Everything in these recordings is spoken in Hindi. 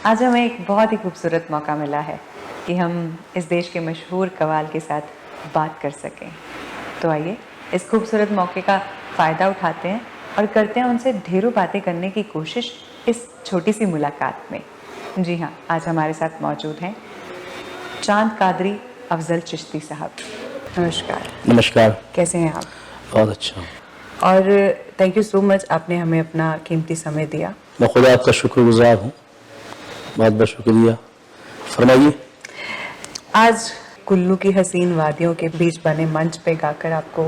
आज हमें एक बहुत ही खूबसूरत मौका मिला है कि हम इस देश के मशहूर कव्वाल के साथ बात कर सकें। तो आइए इस खूबसूरत मौके का फ़ायदा उठाते हैं और करते हैं उनसे ढेरों बातें करने की कोशिश इस छोटी सी मुलाकात में। जी हाँ, आज हमारे साथ मौजूद हैं चांद कादरी अफजल चिश्ती साहब। नमस्कार। नमस्कार। कैसे हैं आप? बहुत अच्छा। और थैंक यू सो मच, आपने हमें अपना कीमती समय दिया। मैं खुदा आपका शुक्रगुजार हूँ, बहुत बहुत शुक्रिया। फरमाइए। आज कुल्लू की हसीन वादियों के बीच बने मंच पे गाकर आपको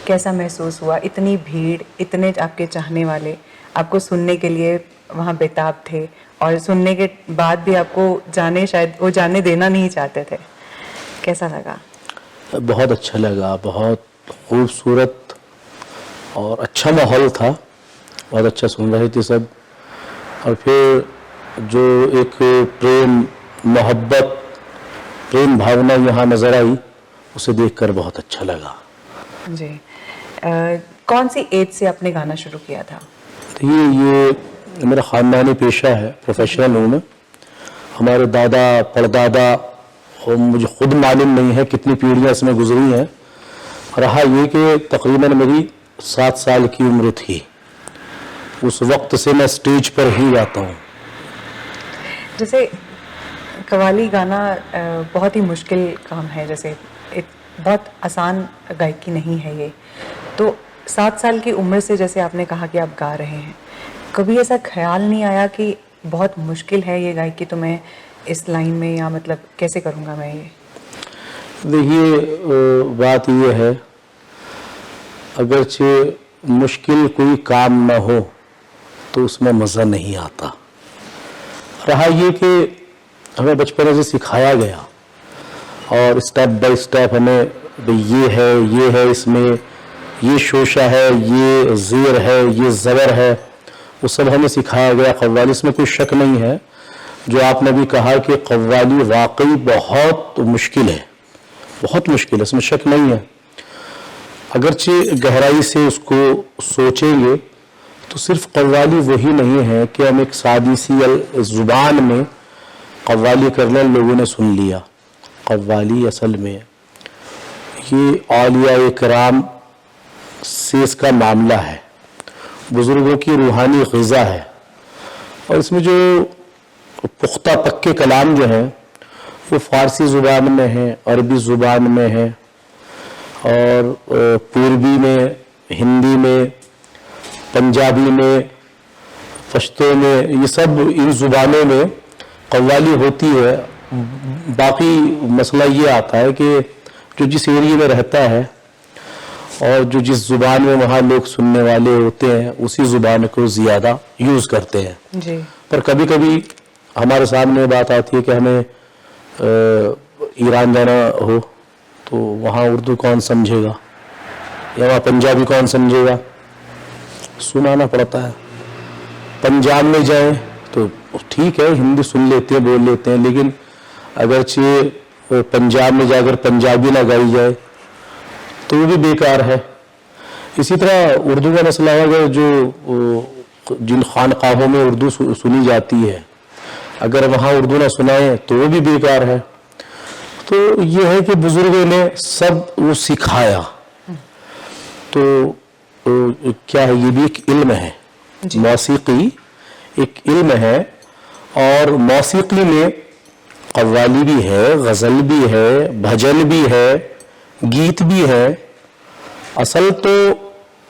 कैसा महसूस हुआ? इतनी भीड़, इतने आपके चाहने वाले आपको सुनने के लिए वहाँ बेताब थे और सुनने के बाद भी आपको शायद वो जाने देना नहीं चाहते थे। कैसा लगा? बहुत अच्छा लगा, बहुत खूबसूरत और अच्छा माहौल था, बहुत अच्छा सुन रहे थे सब। और फिर जो एक प्रेम, मोहब्बत, प्रेम भावना यहाँ नज़र आई, उसे देखकर बहुत अच्छा लगा। जी। कौन सी एज से आपने गाना शुरू किया था? तो ये मेरा ख़ानदानी पेशा है, प्रोफेशनल हूँ मैं। हमारे दादा परदादा और मुझे खुद मालूम नहीं है कितनी पीढ़ियाँ इसमें गुजरी हैं। रहा ये कि तकरीबन मेरी 7 साल की उम्र थी, उस वक्त से मैं स्टेज पर ही गाता हूँ। जैसे कव्वाली गाना बहुत ही मुश्किल काम है, जैसे बहुत आसान गायकी नहीं है ये। तो 7 साल की उम्र से जैसे आपने कहा कि आप गा रहे हैं, कभी ऐसा ख्याल नहीं आया कि बहुत मुश्किल है ये गायकी, तो मैं इस लाइन में या मतलब कैसे करूँगा मैं ये? देखिए, बात ये है, अगरचे मुश्किल कोई काम ना हो तो उसमें मज़ा नहीं आता। रहा ये कि हमें बचपन से सिखाया गया और स्टेप बाय स्टेप हमें ये है इसमें, ये शोशा है, ये ज़ेर है, ये ज़बर है, वो सब हमें सिखाया गया। कव्वाली, इसमें कोई शक नहीं है। जो आपने भी कहा कि कव्वाली वाकई बहुत मुश्किल है, बहुत मुश्किल है, इसमें शक नहीं है। अगरचे गहराई से उसको सोचेंगे तो सिर्फ कव्वाली वही नहीं है कि हम एक सादी सी ज़ुबान में कव्वाली करने लोगों ने सुन लिया। कव्वाली असल में ये औलिया इकराम से इसका मामला है, बुज़ुर्गों की रूहानी ग़िज़ा है। और इसमें जो पुख्ता पक्के कलाम जो हैं वो फ़ारसी ज़ुबान में है, अरबी ज़ुबान में है और पूर्वी में, हिंदी में, पंजाबी में, पश्तो में, ये सब इन ज़ुबानों में कव्वाली होती है। बाकी मसला ये आता है कि जो जिस एरिया में रहता है और जो जिस ज़ुबान में वहाँ लोग सुनने वाले होते हैं उसी ज़ुबान को ज़्यादा यूज़ करते हैं जी। पर कभी कभी हमारे सामने बात आती है कि हमें ईरान जाना हो तो वहाँ उर्दू कौन समझेगा या वहाँ पंजाबी कौन समझेगा, सुनाना पड़ता है। पंजाब में जाए तो ठीक है, हिंदी सुन लेते हैं, बोल लेते हैं, लेकिन अगरचे पंजाब में जाकर पंजाबी ना गाई जाए तो वो भी बेकार है। इसी तरह उर्दू का मसला है, अगर जो जिन खानकाहों में उर्दू सुनी जाती है अगर वहाँ उर्दू ना सुनाएं तो वो भी बेकार है। तो ये है कि बुजुर्गों ने सब वो सिखाया। तो क्या है, ये भी एक इल्म है, मौसीकी एक इल्म है और मौसीकी में कव्वाली भी है, गज़ल भी है, भजन भी है, गीत भी है। असल तो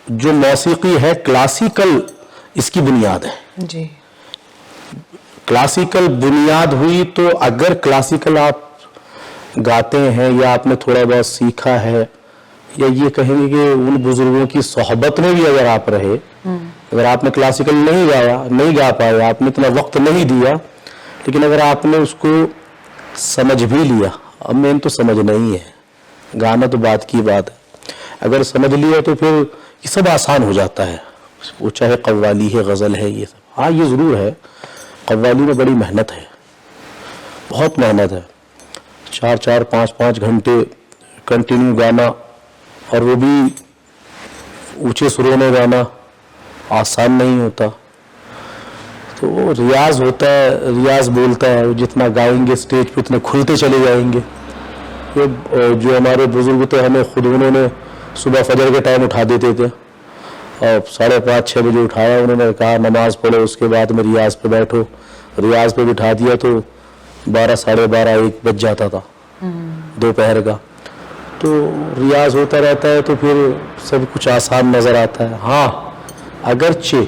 जो मौसीकी है क्लासिकल इसकी बुनियाद है जी। क्लासिकल बुनियाद हुई तो अगर क्लासिकल आप गाते हैं या आपने थोड़ा बहुत सीखा है या ये कहेंगे कि उन बुजुर्गों की सोहबत में भी अगर आप रहे, अगर आपने क्लासिकल नहीं गाया, नहीं गा पाए, आपने इतना वक्त नहीं दिया, लेकिन अगर आपने उसको समझ भी लिया, अब मेन तो समझ नहीं है, गाना तो बात की बात है, अगर समझ लिया तो फिर ये सब आसान हो जाता है। वो चाहे कव्वाली है, गज़ल है, ये सब। हाँ, ये ज़रूर है, कव्वाली में बड़ी मेहनत है, बहुत मेहनत है। 4-4, 5-5 घंटे कंटिन्यू गाना और वो भी ऊंचे सुरों में गाना आसान नहीं होता। तो वो रियाज होता है, रियाज बोलता है, जितना गाएंगे स्टेज पे उतने खुलते चले जाएंगे। ये जो हमारे बुजुर्ग थे, हमें खुद उन्होंने सुबह फजर के टाइम उठा देते थे और 5:30-6 बजे उठाया, उन्होंने कहा नमाज पढ़ो, उसके बाद में रियाज पे बैठो। रियाज पे बिठा दिया तो 12, 12:30, 1 बज जाता था दोपहर का। तो रियाज होता रहता है तो फिर सब कुछ आसान नज़र आता है। हाँ, अगरचे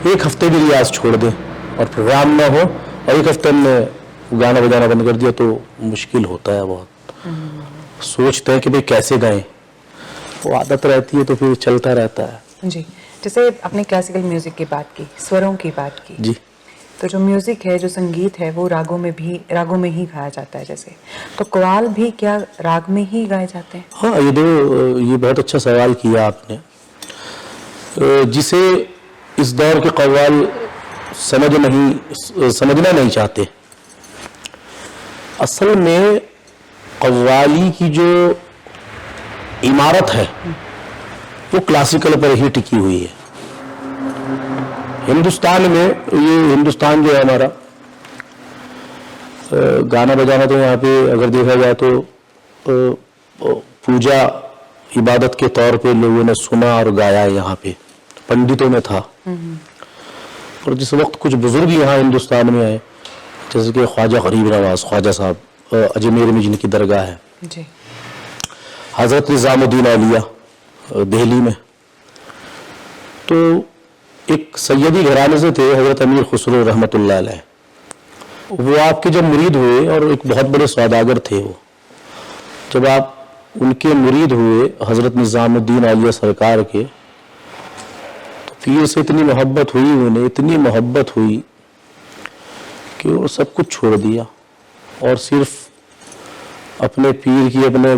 एक हफ्ते भी रियाज छोड़ दें और प्रोग्राम ना हो और एक हफ्ते में गाना बजाना बंद कर दिया तो मुश्किल होता है बहुत। सोचते हैं कि भाई कैसे गाएं, वो आदत रहती है तो फिर चलता रहता है। जी, जैसे आपने क्लासिकल म्यूजिक की बात की, स्वरों की बात की जी। तो जो म्यूजिक है, जो संगीत है, वो रागों में ही गाया जाता है। जैसे तो कव्वाल भी क्या राग में ही गाए जाते हैं? हाँ, ये बहुत अच्छा सवाल किया आपने। जिसे इस दौर के कव्वाल समझना नहीं चाहते। असल में कव्वाली की जो इमारत है वो क्लासिकल पर ही टिकी हुई है। हिंदुस्तान में, ये हिंदुस्तान जो है हमारा, गाना बजाना तो यहाँ पे अगर देखा जाए तो पूजा इबादत के तौर पे लोगों ने सुना और गाया, यहाँ पे पंडितों में था। और जिस वक्त कुछ बुजुर्ग यहाँ हिंदुस्तान में आए, जैसे कि ख्वाजा गरीब नवाज ख्वाजा साहब, अजमेर में जिनकी दरगाह है जी, हजरत निजामुद्दीन औलिया दिल्ली में, तो एक सैयदी घराने से थे हजरत अमीर खुसरो रहमतुल्लाह अलैह। वो आपके जब मुरीद हुए और एक बहुत बड़े सौदागर थे वो, जब आप उनके मुरीद हुए हजरत निजामुद्दीन औलिया सरकार के, तो पीर से इतनी मोहब्बत हुई उन्हें, इतनी मोहब्बत हुई कि वो सब कुछ छोड़ दिया और सिर्फ अपने पीर की, अपने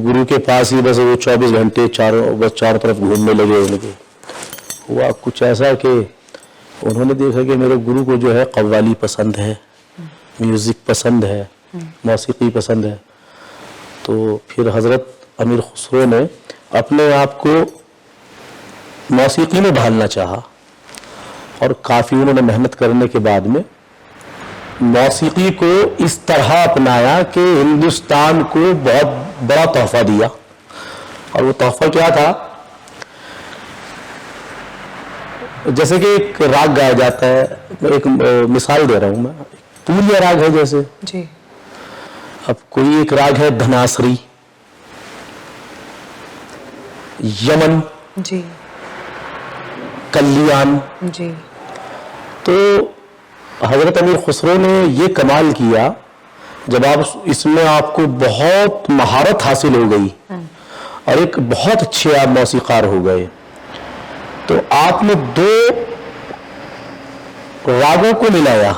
गुरु के पास ही बस वो 24 घंटे चारों तरफ घूमने लगे। उनके हुआ कुछ ऐसा कि उन्होंने देखा कि मेरे गुरु को जो है कव्वाली पसंद है, म्यूज़िक पसंद है, मौसीकी पसंद है। तो फिर हज़रत अमीर खुसरो ने अपने आप को मौसीकी में ढालना चाहा और काफ़ी उन्होंने मेहनत करने के बाद में मौसीकी को इस तरह अपनाया कि हिंदुस्तान को बहुत बड़ा तोहफा दिया। और वो तोहफा क्या था? जैसे कि एक राग गाया जाता है, एक मिसाल दे रहा हूं मैं, पूरिया राग है जैसे जी। अब कोई एक राग है धनासरी, यमन जी, कल्याण। जी, तो हजरत अमीर खुसरो ने ये कमाल किया, जब आप इसमें आपको बहुत महारत हासिल हो गई और एक बहुत अच्छे आप मौसीकार हो गए, तो आपने दो रागों को मिलाया,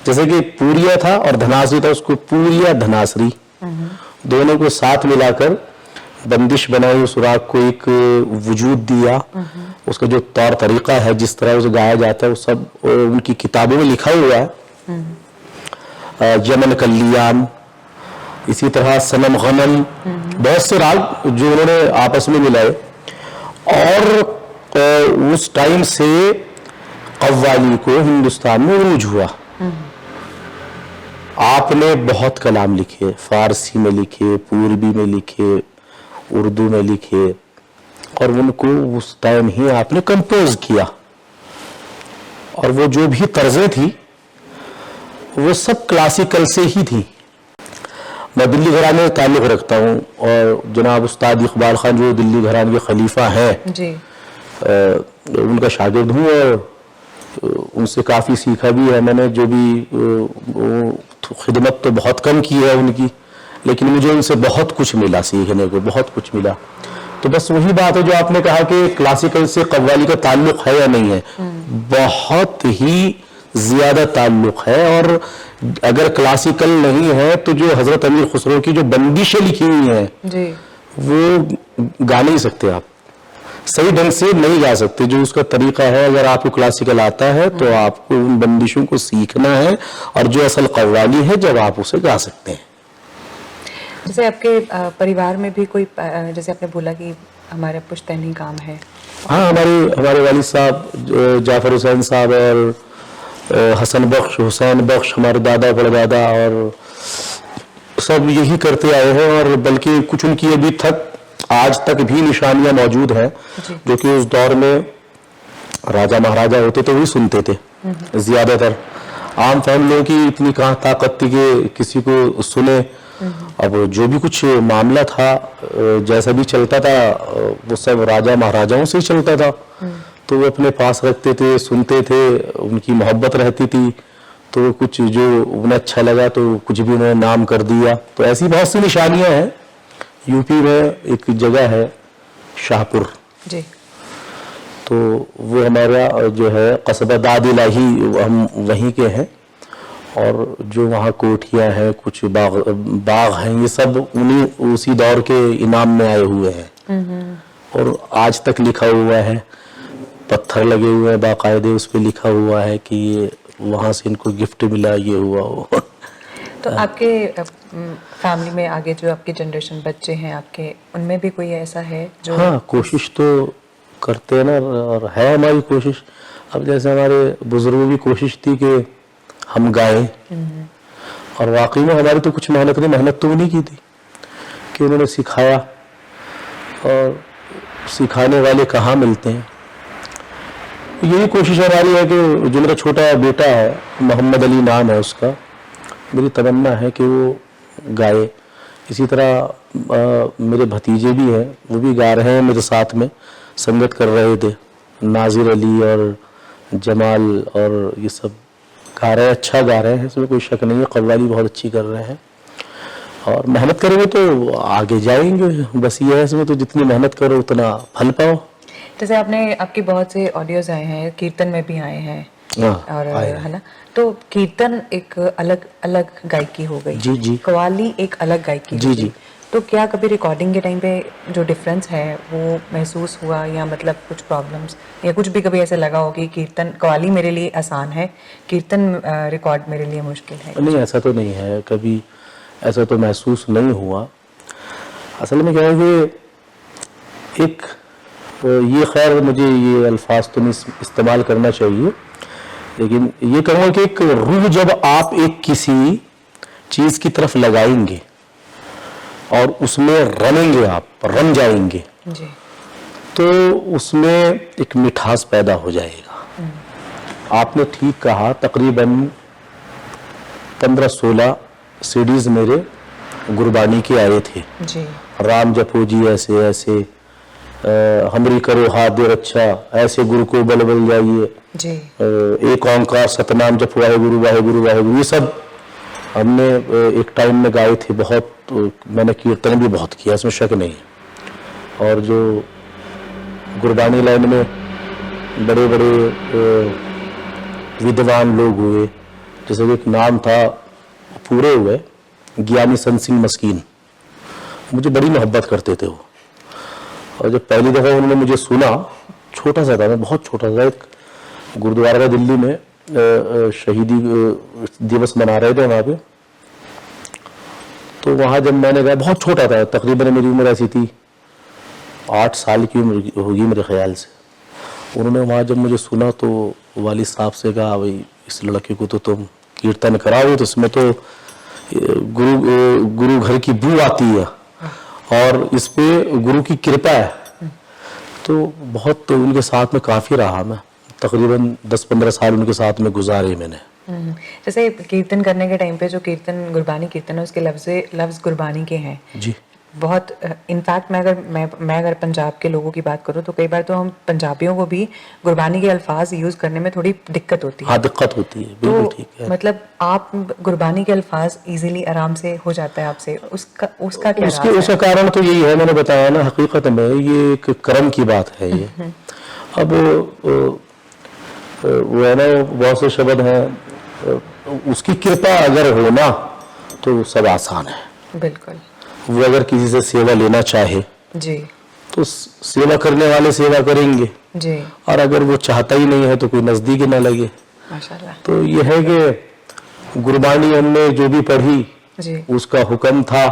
जैसे कि पूरिया था और धनासरी था, उसको पूरिया धनासरी दोनों को साथ मिलाकर बंदिश बनाई, उस राग को एक वजूद दिया। उसका जो तौर तरीका है, जिस तरह उसे गाया जाता है, वो सब उनकी किताबों में लिखा हुआ है। यमन कल्याण, इसी तरह सनम गनम, बहुत से राग जो उन्होंने आपस में मिलाए और उस टाइम से कव्वाली को हिंदुस्तान में उरूज हुआ। आपने बहुत कलाम लिखे, फारसी में लिखे, पूर्वी में लिखे, उर्दू में लिखे, और उनको उस टाइम ही आपने कंपोज किया। और वो जो भी तर्जें थी वो सब क्लासिकल से ही थी। मैं दिल्ली घराने से ताल्लुक़ रखता हूँ और जनाब उस्ताद इकबाल खान जो दिल्ली घराने के खलीफा हैं जी, उनका शागिर्द हूँ और उनसे काफ़ी सीखा भी है मैंने। जो भी खिदमत तो बहुत कम की है उनकी, लेकिन मुझे उनसे बहुत कुछ मिला, सीखने को बहुत कुछ मिला। तो बस वही बात है जो आपने कहा कि क्लासिकल से कव्वाली का ताल्लुक है या नहीं है, बहुत ही ज्यादा ताल्लुक है। और अगर क्लासिकल नहीं है तो जो हजरत अमीर खुसरो की जो बंदिशें लिखी हुई हैं जी, वो गा नहीं सकते आप, सही ढंग से नहीं गा सकते। जो उसका तरीका है, अगर आपको क्लासिकल आता है तो आपको उन बंदिशों को सीखना है, और जो असल कव्वाली है जब आप उसे गा सकते हैं। जैसे आपके परिवार में भी कोई, जैसे आपने बोला कि हमारा पुश्तैनी काम है, हाँ, हमारे वालिद साहब जाफर हुसैन साहब और हसन बख्श, हुसैन बख्श, हमारे दादा परदादा और सब यही करते आए हैं। और बल्कि कुछ उनकी अभी तक आज तक भी निशानियां मौजूद हैं, जो कि उस दौर में राजा महाराजा होते तो वही सुनते थे ज्यादातर। आम फैमिलियों की इतनी कहाँ ताकत थी कि किसी को सुने। अब जो भी कुछ मामला था, जैसा भी चलता था, वो सब राजा महाराजाओं से ही चलता था। तो वो अपने पास रखते थे, सुनते थे, उनकी मोहब्बत रहती थी। तो कुछ जो उन्हें अच्छा लगा तो कुछ भी उन्होंने नाम कर दिया। तो ऐसी बहुत सी निशानियां हैं। यूपी में एक जगह है शाहपुर जी, तो वो हमारा जो है कस्बा दाद इलाही, हम वहीं के हैं। और जो वहाँ कोठियाँ हैं, कुछ बाग हैं, ये सब उसी दौर के इनाम में आए हुए हैं। और आज तक लिखा हुआ है, पत्थर लगे हुए हैं बाकायदे, उस पर लिखा हुआ है कि ये वहाँ से इनको गिफ्ट मिला, ये हुआ वो। तो आपके फैमिली में आगे जो आपकी जनरेशन बच्चे हैं आपके, उनमें भी कोई ऐसा है जो? हाँ, कोशिश तो करते हैं ना, और है हमारी कोशिश। अब जैसे हमारे बुजुर्गों की कोशिश थी कि हम गाएं, और वाकई में हमारी तो कुछ मेहनत तो नहीं की थी कि उन्होंने सिखाया। और सिखाने वाले कहाँ मिलते हैं। यही कोशिश हमारी है कि जो मेरा छोटा बेटा है, मोहम्मद अली नाम है उसका, मेरी तमन्ना है कि वो गाए। इसी तरह मेरे भतीजे भी हैं, वो भी गा रहे हैं, मेरे साथ में संगत कर रहे थे। नाजिर अली और जमाल और ये सब गा रहे हैं, अच्छा गा रहे हैं, इसमें कोई शक नहीं है। कव्वाली बहुत अच्छी कर रहे हैं, और मेहनत करेंगे तो आगे जाएंगे। बस ये है, इसमें तो जितनी मेहनत करो उतना फल पाओ। जैसे आपके बहुत से ऑडियोज आए हैं, कीर्तन में भी आए हैं, और है ना, तो कीर्तन एक अलग अलग गायकी हो गई, जी जी, कव्वाली एक अलग गायकी जी जी। तो क्या कभी रिकॉर्डिंग के टाइम पे जो डिफरेंस है वो महसूस हुआ, या मतलब कुछ प्रॉब्लम्स या कुछ भी कभी ऐसे लगा हो कि कीर्तन कव्वाली मेरे लिए आसान है, कीर्तन रिकॉर्ड मेरे लिए मुश्किल है? नहीं, ऐसा तो नहीं है, कभी ऐसा तो महसूस नहीं हुआ। असल में क्या है कि एक ये, खैर मुझे ये अल्फाज तो नहीं इस्तेमाल करना चाहिए, लेकिन ये कहूँगा कि एक रूह जब आप एक किसी चीज़ की तरफ लगाएंगे और उसमें रमेंगे, आप रम जाएंगे जी, तो उसमें एक मिठास पैदा हो जाएगा। आपने ठीक कहा, तकरीबन 15-16 सीडीज मेरे गुरबानी के आए थे जी, राम जपो जी ऐसे ऐसे, हमरी करो हाथ अच्छा, ऐसे गुरु को बल बल जाइए जी, एक ओंकार सतनाम जप वाहेगुरु वाहेगुरु वाहेगुरु, ये सब हमने एक टाइम में गाए थे। बहुत मैंने कीर्तन भी बहुत किया, इसमें शक नहीं है। और जो गुरबानी लाइन में बड़े बड़े विद्वान लोग हुए, जैसे कि एक नाम था, पूरे हुए ज्ञानी संत सिंह मस्कीन, मुझे बड़ी मोहब्बत करते थे वो। और जब पहली दफ़ा उन्होंने मुझे सुना, छोटा सा था मैं, बहुत छोटा सा, एक गुरुद्वारा दिल्ली में शहीदी दिवस मना रहे थे वहाँ पे, तो वहाँ जब मैंने गाया, बहुत छोटा था, तकरीबन मेरी उम्र ऐसी थी 8 साल की उम्र होगी मेरे ख्याल से। उन्होंने वहाँ जब मुझे सुना तो वालिद साहब से कहा, भाई इस लड़के को तो तुम कीर्तन कराओ, तो इसमें तो गुरु घर की बू आती है और इस पे गुरु की कृपा है। तो बहुत तो उनके साथ में काफ़ी रहा मैं, तकरीबन 10-15 साल उनके साथ में गुजारे मैंने। जैसे कीर्तन करने के टाइम पे जो कीर्तन गुरबानी कीर्तन है, उसके लफ्ज़ गुरबानी के हैं जी, बहुत। इनफैक्ट मैं अगर पंजाब के लोगों की बात करूं तो कई बार तो हम पंजाबियों को भी गुरबानी के अल्फाज यूज़ करने में थोड़ी दिक्कत होती है। हाँ, दिक्कत होती है, बिल्कुल ठीक है। मतलब आप गुरबानी के अल्फाज इजीली आराम से हो जाता है आपसे, उसका क्या राज है? उसका कारण तो यही है, मैंने बताया ना, हकीकत में ये एक कर्म की बात है ये। अब वो है ना, बहुत से शब्द हैं, उसकी कृपा अगर हो ना तो सब आसान है। बिल्कुल। वो अगर किसी से सेवा लेना चाहे जी, तो सेवा करने वाले सेवा करेंगे जी, और अगर वो चाहता ही नहीं है तो कोई नजदीक न लगे। माशाल्लाह। तो ये है कि गुरबानी हमने जो भी पढ़ी जी, उसका हुक्म था,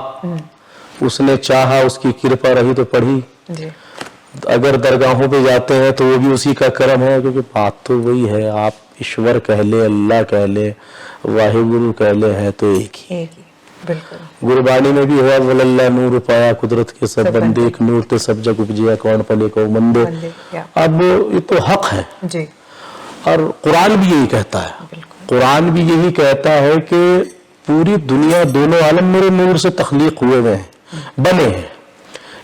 उसने चाहा, उसकी कृपा रही तो पढ़ी। जी, अगर दरगाहों पे जाते हैं तो वो भी उसी का करम है, क्योंकि बात तो वही है, आप ईश्वर कह ले, अल्लाह कह ले, वाहिगुरु कह ले, है तो एक ही। बिल्कुल। गुरबानी में भी हुआ वल्लाह नूर पाया कुदरत के सब बंदे, एक नूर ते सब जग उपजिया कौन पले को मंदे। अब ये तो हक है जी। और कुरान भी यही कहता है, कुरान भी यही कहता है कि पूरी दुनिया, दोनों आलम मेरे नूर से तख्लीक हुए हुए हैं, बने हैं।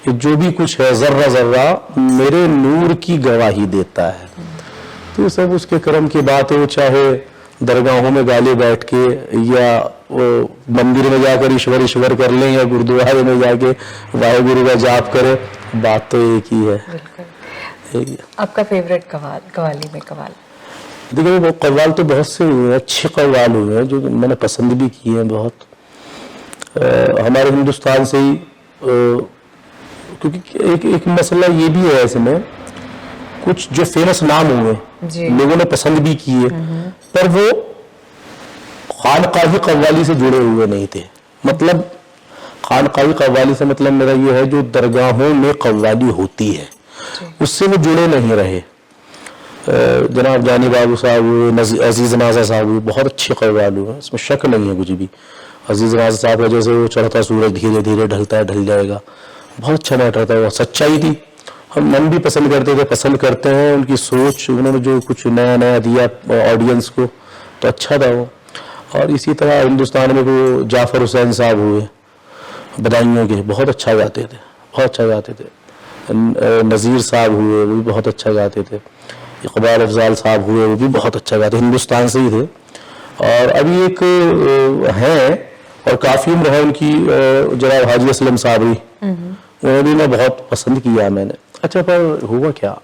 ये जो भी कुछ है जर्रा जर्रा मेरे नूर की गवाही देता है। तो ये सब उसके करम की बात है, चाहे दरगाहों में गाले बैठ के या मंदिर में जाकर ईश्वर ईश्वर कर लें या गुरुद्वारे में जाके वाहिगुरु का जाप करें, बात तो एक ही है। आपका फेवरेट कवाल, कवाली में कवाल? देखिए वो कव्वाल तो बहुत से हुए हैं, अच्छे कव्वाल हुए हैं जो मैंने पसंद भी किए हैं बहुत। हमारे हिंदुस्तान से ही, क्योंकि एक मसला ये भी है इसमें, कुछ जो फेमस नाम हुए लोगों ने पसंद भी किए, पर वो खानकाही कव्वाली से जुड़े हुए नहीं थे। मतलब खानकाही कव्वाली से मतलब मेरा ये है जो दरगाहों में कव्वाली होती है उससे वो जुड़े नहीं रहे। जनाब जानी बाबू साहब हुए, अजीज नाजा साहब हुए, बहुत अच्छे कव्वाल हुए, इसमें शक नहीं है कुछ भी। अजीज नाजा साहब का जैसे वो चढ़ता सूरज धीरे धीरे ढलता है ढल जाएगा, बहुत अच्छा मैटर था, वो सच्चाई थी, हम भी पसंद करते थे, पसंद करते हैं। उनकी सोच, उन्होंने जो कुछ नया नया दिया ऑडियंस को, तो अच्छा था वो। और इसी तरह हिंदुस्तान में वो जाफर हुसैन साहब हुए बदायूं के, बहुत अच्छा गाते थे, बहुत अच्छा गाते थे। नज़ीर साहब हुए, वो भी बहुत अच्छा गाते थे। इकबाल अफजाल साहब हुए, वो भी बहुत अच्छा गाते, हिंदुस्तान से ही थे। और अभी एक हैं और काफ़ी उम्र है उनकी, जनाब हाजी असलम साहब ही, उन्हें भी मैं बहुत पसंद किया मैंने। अच्छा, पर हुआ क्या,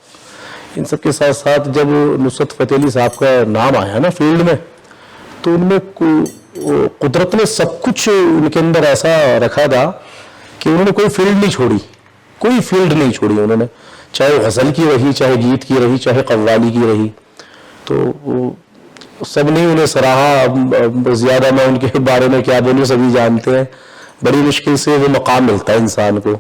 इन सब के साथ साथ जब नुसरत फ़तेह अली साहब का नाम आया ना फील्ड में, तो उनमें कुदरत ने सब कुछ उनके अंदर ऐसा रखा था कि उन्होंने कोई फील्ड नहीं छोड़ी, कोई फील्ड नहीं छोड़ी उन्होंने, चाहे गज़ल की रही, चाहे गीत की रही, चाहे कव्वाली की रही। तो सब ने उन्हें सराहा। ज़्यादा मैं उनके बारे में क्या बोलूँ, सभी जानते हैं। बड़ी मुश्किल से वो मकाम मिलता है इंसान को,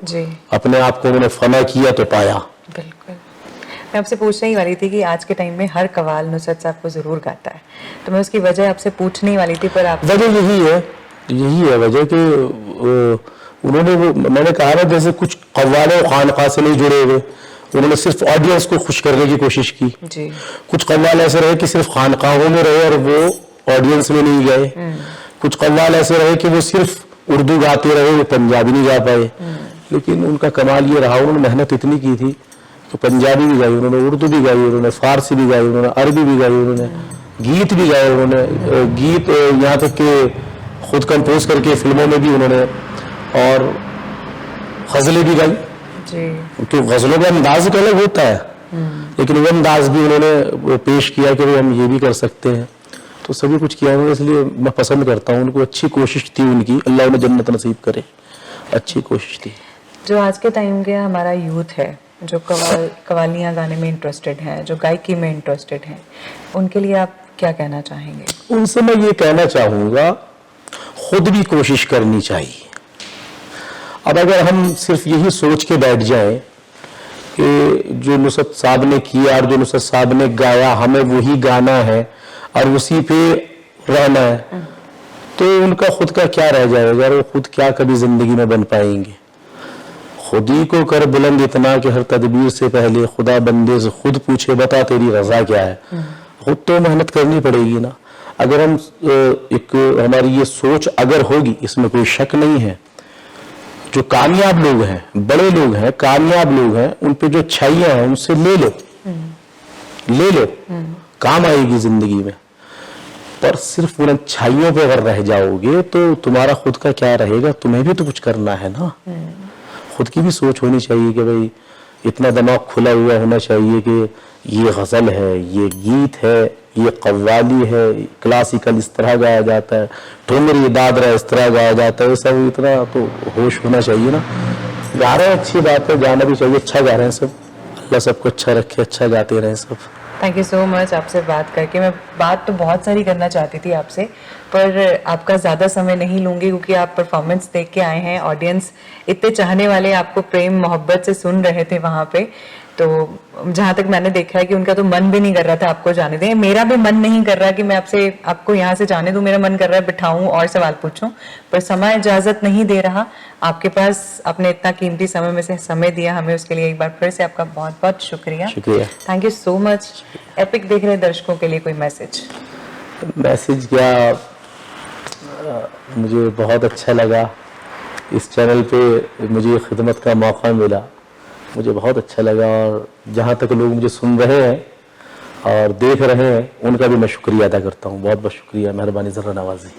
अपने आप को उन्होंने फना किया तो पाया। बिल्कुल। मैं आपसे पूछने ही वाली थी कि आज के टाइम में हर कवाल नुसरत साहब को ज़रूर गाता है, तो मैं उसकी वजह आपसे पूछने ही वाली थी, पर आप वजह यही है वजह कि उन्होंने वो, मैंने कहा ना, जैसे कुछ कव्वाले खानका से नहीं जुड़े हुए, उन्होंने सिर्फ ऑडियंस को खुश करने की कोशिश की। कुछ कव्वाल ऐसे रहे कि सिर्फ खानकाहों में रहे और वो ऑडियंस में नहीं गए। कुछ कव्वाल ऐसे रहे कि वो सिर्फ उर्दू गाते रहे, वो पंजाबी नहीं गा पाए। लेकिन उनका कमाल ये रहा, उन्होंने मेहनत इतनी की थी कि पंजाबी भी गाई उन्होंने, उर्दू भी गाई उन्होंने, फारसी भी गाई उन्होंने, अरबी भी गाई उन्होंने, गीत भी गाए उन्होंने, गीत यहाँ तक कि खुद कंपोज करके फिल्मों में भी उन्होंने, और गज़लें भी गाई। तो गज़लों का अंदाज एक अलग होता है, लेकिन वो अंदाज भी उन्होंने पेश किया कि हम ये भी कर सकते हैं। तो सभी कुछ किया उन्होंने, इसलिए मैं पसंद करता हूँ उनको। अच्छी कोशिश थी उनकी, अल्लाह उन्हें जन्नत नसीब करे, अच्छी कोशिश थी। जो आज के टाइम के हमारा यूथ है, जो कवालियाँ गाने में इंटरेस्टेड हैं, जो गायकी में इंटरेस्टेड हैं, उनके लिए आप क्या कहना चाहेंगे? उनसे मैं ये कहना चाहूँगा, खुद भी कोशिश करनी चाहिए। अब अगर हम सिर्फ यही सोच के बैठ जाएं कि जो नुसरत साहब ने किया और जो नुसरत साहब ने गाया हमें वही गाना है और उसी पे रहना है, तो उनका खुद का क्या रह जाएगा, और वो खुद क्या कभी जिंदगी में बन पाएंगे। खुद ही को कर बुलंद इतना कि हर तदबीर से पहले खुदा बंदे से खुद पूछे बता तेरी रजा क्या है। खुद तो मेहनत करनी पड़ेगी ना। अगर हम एक हमारी ये सोच अगर होगी, इसमें कोई शक नहीं है, जो कामयाब लोग हैं, बड़े लोग हैं, कामयाब लोग हैं, उन पे जो अच्छाइयां हैं उनसे ले लो, काम आएगी जिंदगी में। पर सिर्फ उन अच्छाइयों पे अगर रह जाओगे तो तुम्हारा खुद का क्या रहेगा, तुम्हें भी तो कुछ करना है ना। खुद की भी सोच होनी चाहिए कि भाई इतना दिमाग खुला हुआ होना चाहिए कि ये गज़ल है, ये गीत है, ये कव्वाली है, क्लासिकल इस तरह गाया जाता है, ठुमरी दादरा इस तरह गाया जाता है, सब इतना तो होश होना चाहिए ना। गा रहे हैं अच्छी बात है, गाना भी चाहिए, अच्छा गा रहे हैं सब, अल्लाह सबको अच्छा रखे, अच्छा गाते रहें सब। थैंक यू सो मच आपसे बात करके। मैं बात तो बहुत सारी करना चाहती थी आपसे, पर आपका ज़्यादा समय नहीं लूँगी क्योंकि आप परफॉर्मेंस देख के आए हैं। ऑडियंस इतने चाहने वाले आपको प्रेम मोहब्बत से सुन रहे थे वहाँ पे, तो जहाँ तक मैंने देखा है कि उनका तो मन भी नहीं कर रहा था आपको जाने दें। मेरा भी मन नहीं कर रहा कि मैं आपको यहाँ से जाने दूँ। मेरा मन कर रहा है बिठाऊँ और सवाल पूछूं, पर समय इजाज़त नहीं दे रहा। आपके पास आपने इतना कीमती समय में से समय दिया हमें, उसके लिए एक बार फिर से आपका बहुत बहुत शुक्रिया। शुक्रिया। Thank you so much. Epic देख रहे दर्शकों के लिए कोई मैसेज क्या, मुझे बहुत अच्छा लगा इस चैनल पे मुझे खिदमत का मौका मिला, मुझे बहुत अच्छा लगा। और जहाँ तक लोग मुझे सुन रहे हैं और देख रहे हैं उनका भी मैं शुक्रिया अदा करता हूँ। बहुत बहुत शुक्रिया, मेहरबानी, ज़रा नवाजी।